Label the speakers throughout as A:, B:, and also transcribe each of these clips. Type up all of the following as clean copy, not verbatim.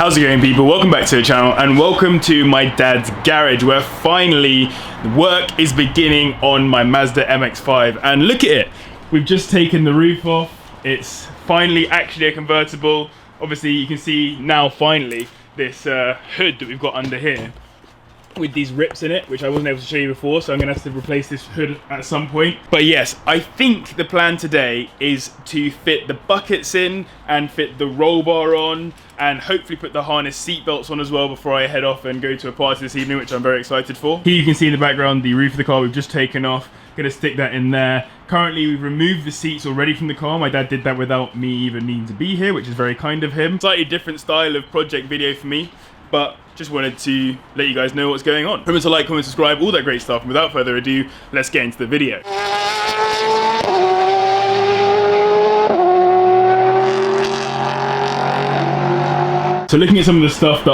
A: How's it going, people? Welcome back to the channel and welcome to my dad's garage, where finally work is beginning on my Mazda MX-5. And look at it, we've just taken the roof off. It's finally actually a convertible. Obviously you can see now finally this hood that we've got under here with these rips in it, which I wasn't able to show you before, so I'm gonna have to replace this hood at some point. But yes, I think the plan today is to fit the buckets in and fit the roll bar on and hopefully put the harness seat belts on as well before I head off and go to a party this evening, which I'm very excited for. Here you can see in the background the roof of the car we've just taken off. Gonna stick that in there. Currently we've removed the seats already from the car. My dad did that without me even needing to be here, which is very kind of him. Slightly different style of project video for me, but just wanted to let you guys know what's going on. Remember to like, comment, subscribe, all that great stuff. And without further ado, let's get into the video. So looking at some of the stuff that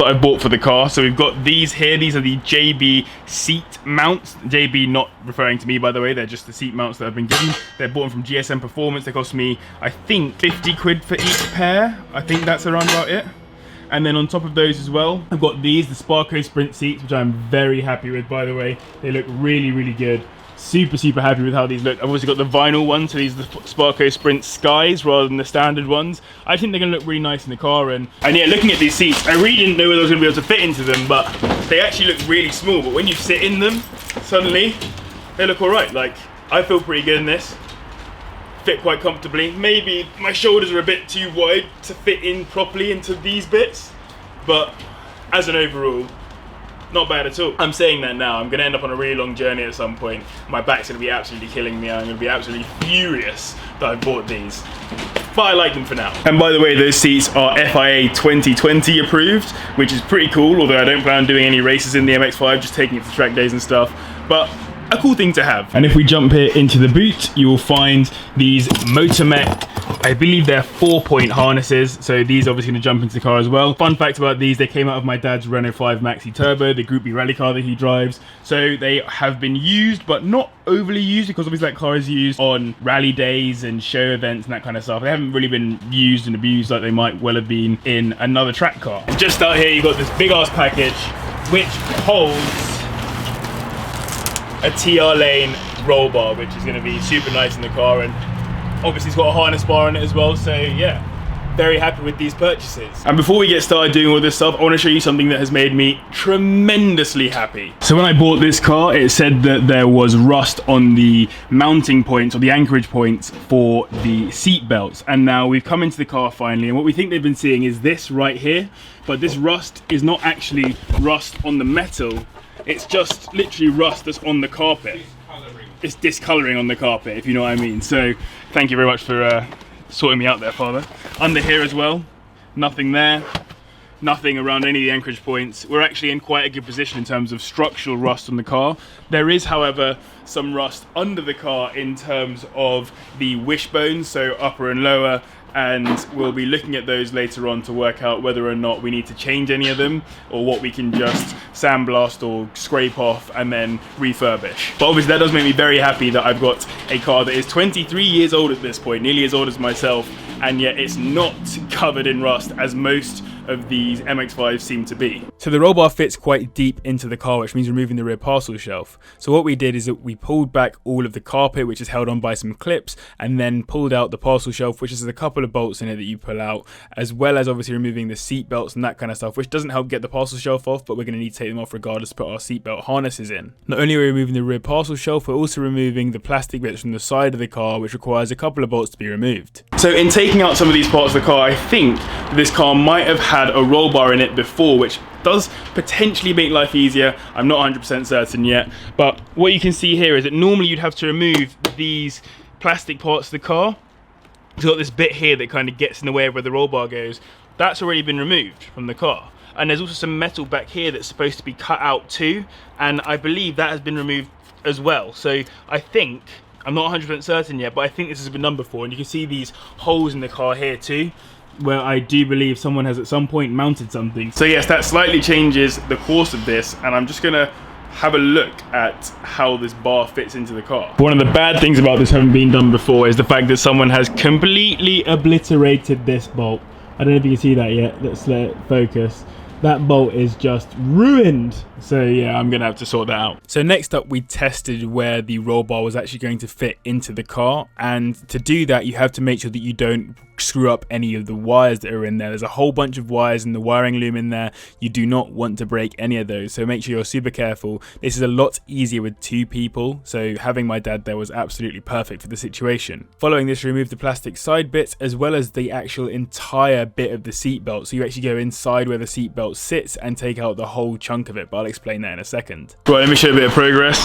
A: I've bought for the car. So we've got these here. These are the JB seat mounts. JB not referring to me, by the way. They're just the seat mounts that I've been given. They're bought from GSM Performance. They cost me, I think, 50 quid for each pair. I think that's around about it. And then on top of those as well, I've got these, the Sparco Sprint Seats, which I'm very happy with, by the way. They look really, really good. Super happy with how these look. I've also got the vinyl ones, so these are the Sparco Sprint Skies rather than the standard ones. I think they're gonna look really nice in the car. And yeah, looking at these seats, I really didn't know whether I was gonna be able to fit into them, but they actually look really small. But when you sit in them, suddenly, they look all right. Like, I feel pretty good in this. Fit quite comfortably. Maybe my shoulders are a bit too wide to fit in properly into these bits, but as an overall, not bad at all. I'm saying that now, I'm gonna end up on a really long journey at some point. My back's gonna be absolutely killing me. I'm gonna be absolutely furious that I bought these. But I like them for now. And by the way, those seats are FIA 2020 approved, which is pretty cool, although I don't plan on doing any races in the MX-5, just taking it to track days and stuff. But a cool thing to have. And if we jump here into the boot, you will find these Motormech, I believe they're 4-point harnesses, so these are obviously going to jump into the car as well. Fun fact about these, they came out of my dad's Renault 5 Maxi Turbo, the Group B rally car that he drives. So they have been used, but not overly used, because obviously that car is used on rally days and show events and that kind of stuff. They haven't really been used and abused like they might well have been in another track car. Just out here, you've got this big ass package, which holds a TR lane roll bar, which is going to be super nice in the car, and obviously it's got a harness bar on it as well. So yeah, very happy with these purchases. And before we get started doing all this stuff, I want to show you something that has made me tremendously happy. So when I bought this car, it said that there was rust on the mounting points or the anchorage points for the seat belts, and now we've come into the car finally, and what we think they've been seeing is this right here, but this rust is not actually rust on the metal. It's just literally rust that's on the carpet. It's discoloring on the carpet, if you know what I mean. So thank you very much for sorting me out there, Father. Under here as well, nothing there. Nothing around any of the anchorage points. We're actually in quite a good position in terms of structural rust on the car. There is, however, some rust under the car in terms of the wishbones, so upper and lower, and we'll be looking at those later on to work out whether or not we need to change any of them or what we can just sandblast or scrape off and then refurbish. But obviously that does make me very happy that I've got a car that is 23 years old at this point, nearly as old as myself, and yet it's not covered in rust as most of these MX-5s seem to be. So the roll bar fits quite deep into the car, which means removing the rear parcel shelf. So what we did is that we pulled back all of the carpet, which is held on by some clips, and then pulled out the parcel shelf, which has a couple of bolts in it that you pull out, as well as obviously removing the seat belts and that kind of stuff, which doesn't help get the parcel shelf off, but we're going to need to take them off regardless to put our seat belt harnesses in. Not only are we removing the rear parcel shelf, we're also removing the plastic bits from the side of the car, which requires a couple of bolts to be removed. So in taking out some of these parts of the car, I think this car might have had a roll bar in it before, which does potentially make life easier. I'm not 100% certain yet, but what you can see here is that normally you'd have to remove these plastic parts of the car. It's got this bit here that kind of gets in the way of where the roll bar goes. That's already been removed from the car. And there's also some metal back here that's supposed to be cut out too, and I believe that has been removed as well. So I think, I'm not 100% certain yet, but I think this has been done before, and you can see these holes in the car here too, where I do believe someone has at some point mounted something. So yes, that slightly changes the course of this, and I'm just gonna have a look at how this bar fits into the car. One of the bad things about this having been done before is the fact that someone has completely obliterated this bolt I don't know if you can see that yet. Let's let it focus. That bolt is just ruined. So yeah, I'm gonna have to sort that out. So next up, we tested where the roll bar was actually going to fit into the car, and to do that you have to make sure that you don't screw up any of the wires that are in there. There's a whole bunch of wires in the wiring loom in there. You do not want to break any of those, so make sure you're super careful. This is a lot easier with 2 people, so having my dad there was absolutely perfect for the situation. Following this, remove the plastic side bits as well as the actual entire bit of the seatbelt, so you actually go inside where the seatbelt sits and take out the whole chunk of it, but I'll explain that in a second. Right, let me show you a bit of progress.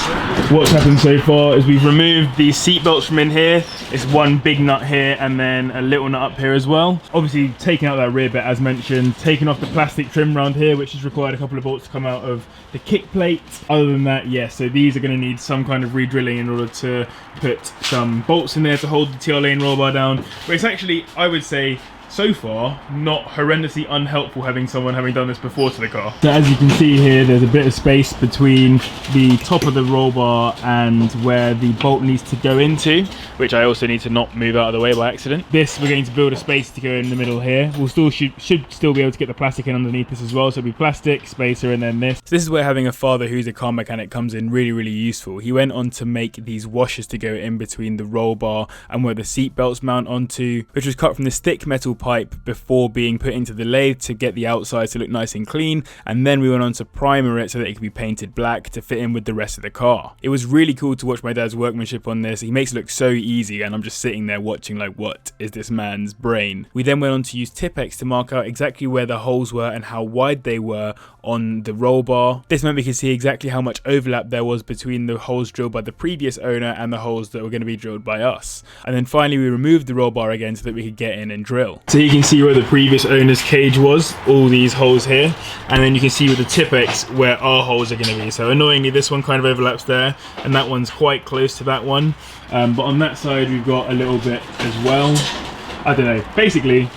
A: What's happened so far is we've removed the seatbelts from in here. It's one big nut here and then a little nut up here as well. Obviously taking out that rear bit as mentioned, taking off the plastic trim around here, which has required a couple of bolts to come out of the kick plate. Other than that, yeah, so these are going to need some kind of re-drilling in order to put some bolts in there to hold the TR lane roll bar down. But it's actually, I would say, so far, not horrendously unhelpful having done this before to the car. So as you can see here, there's a bit of space between the top of the roll bar and where the bolt needs to go into, which I also need to not move out of the way by accident. This, we're going to build a space to go in the middle here. We'll still should still be able to get the plastic in underneath this as well. So it'll be plastic, spacer, and then this. So this is where having a father who's a car mechanic comes in really, really useful. He went on to make these washers to go in between the roll bar and where the seat belts mount onto, which was cut from this thick metal pipe before being put into the lathe to get the outside to look nice and clean, and then we went on to primer it so that it could be painted black to fit in with the rest of the car. It was really cool to watch my dad's workmanship on this. He makes it look so easy and I'm just sitting there watching like, what is this man's brain? We then went on to use Tipp-Ex to mark out exactly where the holes were and how wide they were on the roll bar. This meant we could see exactly how much overlap there was between the holes drilled by the previous owner and the holes that were going to be drilled by us. And then finally we removed the roll bar again so that we could get in and drill. So you can see where the previous owner's cage was, all these holes here, and then you can see with the Tipp-Ex where our holes are going to be. So annoyingly this one kind of overlaps there and that one's quite close to that one, but on that side we've got a little bit as well. I don't know, basically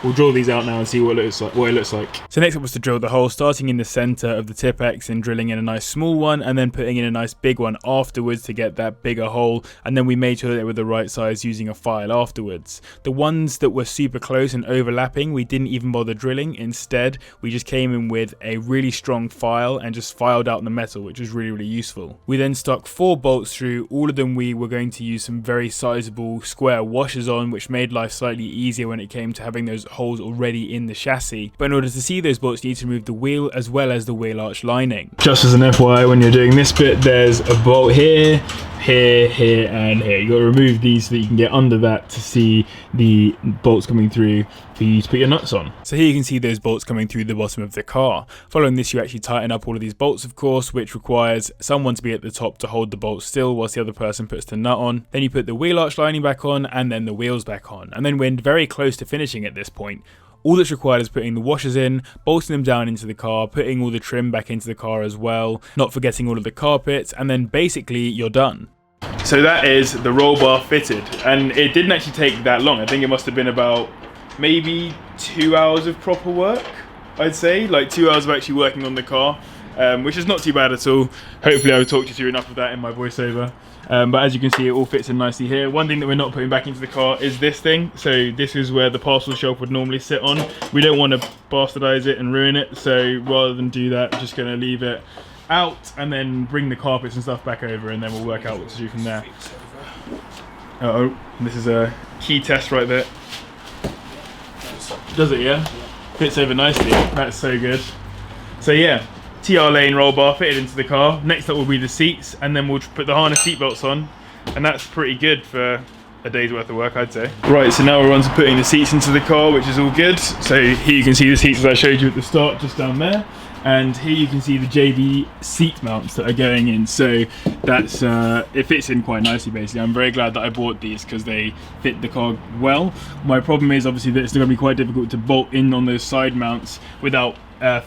A: we'll draw these out now and see what it looks like. So next up was to drill the hole, starting in the center of the Tipp-Ex and drilling in a nice small one and then putting in a nice big one afterwards to get that bigger hole, and then we made sure that they were the right size using a file afterwards. The ones that were super close and overlapping we didn't even bother drilling. Instead we just came in with a really strong file and just filed out the metal, which was really, really useful. We then stuck 4 bolts through. All of them we were going to use some very sizable square washers on, which made life slightly easier when it came to having those holes already in the chassis. But in order to see those bolts you need to remove the wheel as well as the wheel arch lining. Just as an FYI, when you're doing this bit, there's a bolt here, here, here, and here. You got to remove these so that you can get under that to see the bolts coming through for you to put your nuts on. So here you can see those bolts coming through the bottom of the car. Following this, you actually tighten up all of these bolts, of course, which requires someone to be at the top to hold the bolt still whilst the other person puts the nut on. Then you put the wheel arch lining back on and then the wheels back on. And then we're very close to finishing at this point. All that's required is putting the washers in, bolting them down into the car, putting all the trim back into the car as well, not forgetting all of the carpets, and then basically you're done. So that is the roll bar fitted, and it didn't actually take that long. I think it must have been about maybe 2 hours of proper work, I'd say, like 2 hours of actually working on the car, which is not too bad at all. Hopefully I've talked you through enough of that in my voiceover. But as you can see, it all fits in nicely here. One thing that we're not putting back into the car is this thing. So this is where the parcel shelf would normally sit on. We don't want to bastardize it and ruin it, so rather than do that, we're just going to leave it out and then bring the carpets and stuff back over, and then we'll work out what to do from there. Uh-oh, this is a key test right there. Does it, yeah? Fits over nicely. That's so good. So yeah, TR lane roll bar fitted into the car. Next up will be the seats, and then we'll put the harness seat belts on, and that's pretty good for a day's worth of work, I'd say. Right, so now we're on to putting the seats into the car, which is all good. So here you can see the seats as I showed you at the start, just down there. And here you can see the JB seat mounts that are going in. So that's it fits in quite nicely, basically. I'm very glad that I bought these because they fit the car well. My problem is obviously that it's going to be quite difficult to bolt in on those side mounts without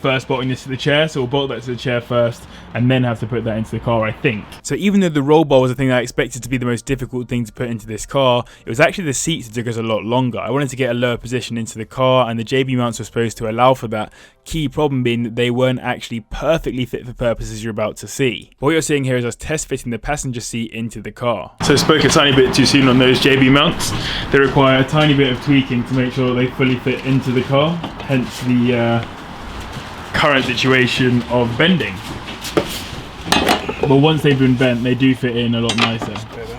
A: first bolting this to the chair, so we'll bolt that to the chair first and then have to put that into the car, I think. So even though the roll bar was the thing I expected to be the most difficult thing to put into this car, it was actually the seats that took us a lot longer. I wanted to get a lower position into the car, and the JB mounts were supposed to allow for that. Key problem being that they weren't actually perfectly fit for purpose, as you're about to see. What you're seeing here is us test fitting the passenger seat into the car. So I spoke a tiny bit too soon on those JB mounts. They require a tiny bit of tweaking to make sure they fully fit into the car, hence the current situation of bending. But once they've been bent, they do fit in a lot nicer.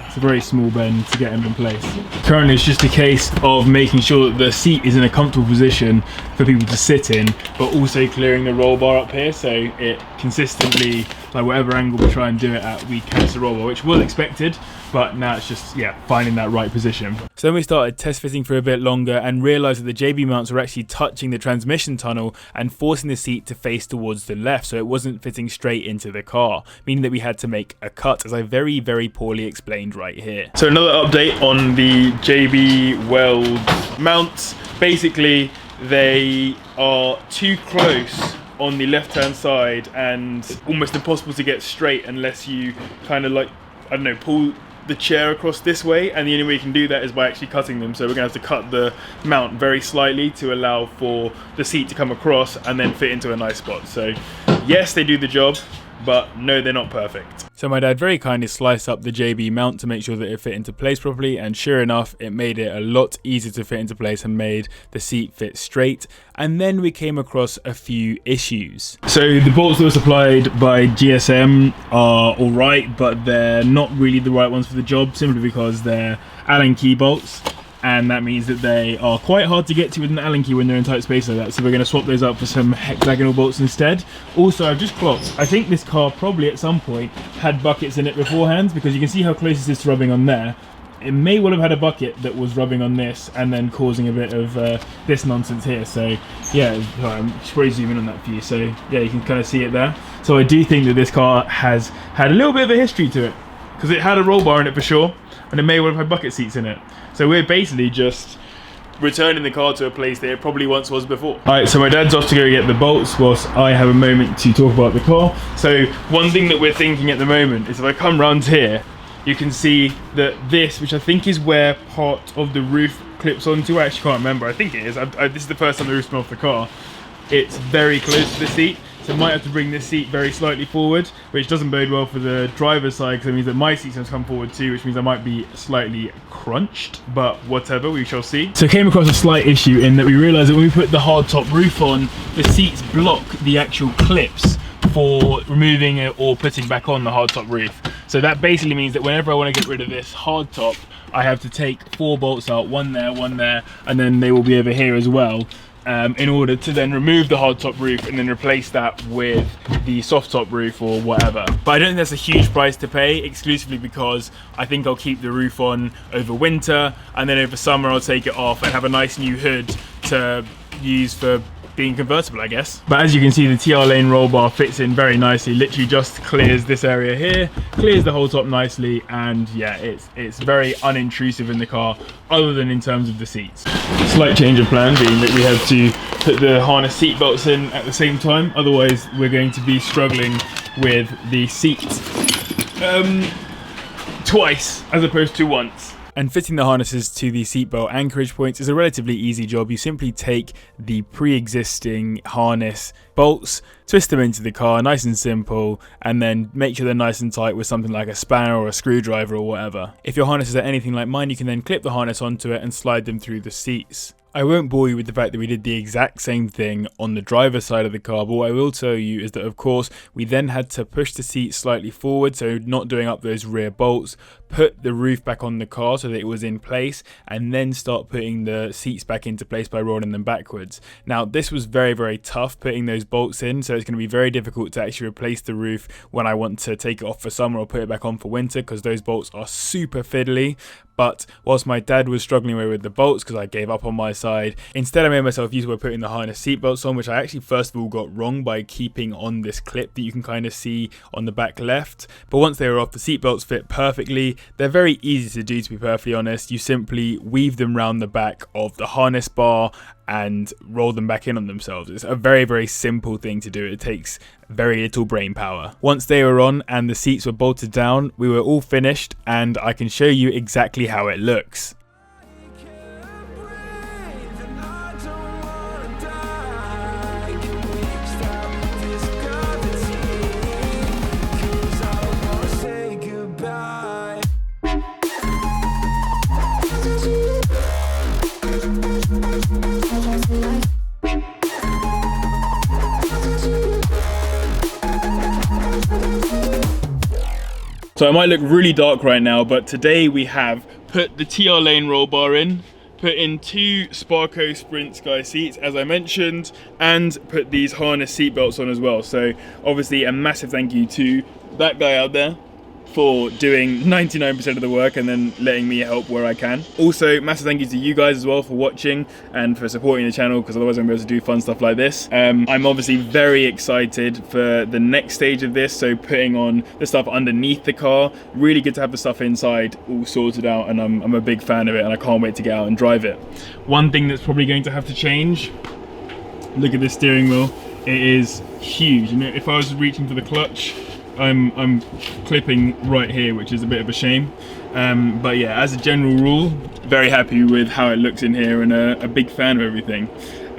A: It's a very small bend to get them in place. Currently it's just a case of making sure that the seat is in a comfortable position for people to sit in, but also clearing the roll bar up here so it consistently, like whatever angle we try and do it at, we catch the roll bar, which was expected, but now it's just, yeah, finding that right position. So then we started test fitting for a bit longer and realised that the JB mounts were actually touching the transmission tunnel and forcing the seat to face towards the left, so it wasn't fitting straight into the car, meaning that we had to make a cut, as I very, very poorly explained right here. So another update on the JB Weld mounts. Basically, they are too close on the left hand side and almost impossible to get straight unless you kind of, like, I don't know, pull the chair across this way, and the only way you can do that is by actually cutting them. So we're going to have to cut the mount very slightly to allow for the seat to come across and then fit into a nice spot. So yes, they do the job, but no, they're not perfect. So my dad very kindly sliced up the JB mount to make sure that it fit into place properly, and sure enough, it made it a lot easier to fit into place and made the seat fit straight. And then we came across a few issues. So the bolts that were supplied by GSM are alright, but they're not really the right ones for the job, simply because they're Allen key bolts. And that means that they are quite hard to get to with an Allen key when they're in tight space like that. So we're going to swap those out for some hexagonal bolts instead. Also, I've just clocked, I think this car probably at some point had buckets in it beforehand, because you can see how close this is to rubbing on there. It may well have had a bucket that was rubbing on this and then causing a bit of this nonsense here. So yeah, I'm just probably zoom in on that for you. So yeah, you can kind of see it there. So I do think that this car has had a little bit of a history to it, because it had a roll bar in it for sure, and it may well have had bucket seats in it. So we're basically just returning the car to a place that it probably once was before. Alright, so my dad's off to go get the bolts whilst I have a moment to talk about the car. So one thing that we're thinking at the moment is if I come round here, you can see that this, which I think is where part of the roof clips onto, I actually can't remember, I think it is. This is the first time the roof's been off the car. It's very close to the seat. So I might have to bring this seat very slightly forward, which doesn't bode well for the driver's side, because it means that my seat's going to come forward too, which means I might be slightly crunched, but whatever, we shall see. So I came across a slight issue in that we realised that when we put the hard top roof on, the seats block the actual clips for removing it or putting back on the hard top roof. So that basically means that whenever I want to get rid of this hard top, I have to take 4 bolts out, one there, and then they will be over here as well. In order to then remove the hard top roof and then replace that with the soft top roof or whatever. But I don't think that's a huge price to pay, exclusively because I think I'll keep the roof on over winter, and then over summer I'll take it off and have a nice new hood to use for being convertible, I guess. But as you can see, the TR lane roll bar fits in very nicely, literally just clears this area here, clears the whole top nicely, and yeah, it's very unintrusive in the car, other than in terms of the seats. Slight change of plan being that we have to put the harness seat belts in at the same time, otherwise we're going to be struggling with the seat twice as opposed to once. And fitting the harnesses to the seatbelt anchorage points is a relatively easy job. You simply take the pre-existing harness bolts, twist them into the car, nice and simple, and then make sure they're nice and tight with something like a spanner or a screwdriver or whatever. If your harnesses are anything like mine, you can then clip the harness onto it and slide them through the seats. I won't bore you with the fact that we did the exact same thing on the driver's side of the car, but what I will tell you is that, of course, we then had to push the seat slightly forward, so not doing up those rear bolts, put the roof back on the car so that it was in place, and then start putting the seats back into place by rolling them backwards. Now, this was very, very tough putting those bolts in, so it's going to be very difficult to actually replace the roof when I want to take it off for summer or put it back on for winter, because those bolts are super fiddly. But whilst my dad was struggling away with the bolts because I gave up on my side, instead I made myself use by putting the harness seat belts on, which I actually first of all got wrong by keeping on this clip that you can kind of see on the back left. But once they were off, the seat belts fit perfectly. They're very easy to do, to be perfectly honest. You simply weave them around the back of the harness bar and roll them back in on themselves. It's a very, very simple thing to do. It takes very little brain power. Once they were on and the seats were bolted down, we were all finished, and I can show you exactly how it looks. So it might look really dark right now, but today we have put the TR lane roll bar in, put in 2 Sparco Sprint Sky seats, as I mentioned, and put these harness seat belts on as well. So obviously a massive thank you to that guy out there for doing 99% of the work and then letting me help where I can. Also, massive thank you to you guys as well for watching and for supporting the channel, because otherwise I won't be able to do fun stuff like this. I'm obviously very excited for the next stage of this, so putting on the stuff underneath the car. Really good to have the stuff inside all sorted out, and I'm a big fan of it, and I can't wait to get out and drive it. One thing that's probably going to have to change, look at this steering wheel. It is huge, and if I was reaching for the clutch, I'm clipping right here, which is a bit of a shame. But yeah, as a general rule, very happy with how it looks in here, and a big fan of everything.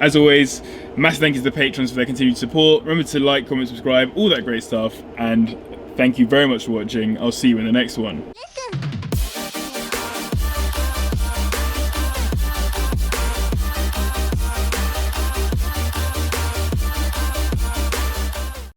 A: As always, massive thank you to the patrons for their continued support. Remember to like, comment, subscribe, all that great stuff, and thank you very much for watching. I'll see you in the next one.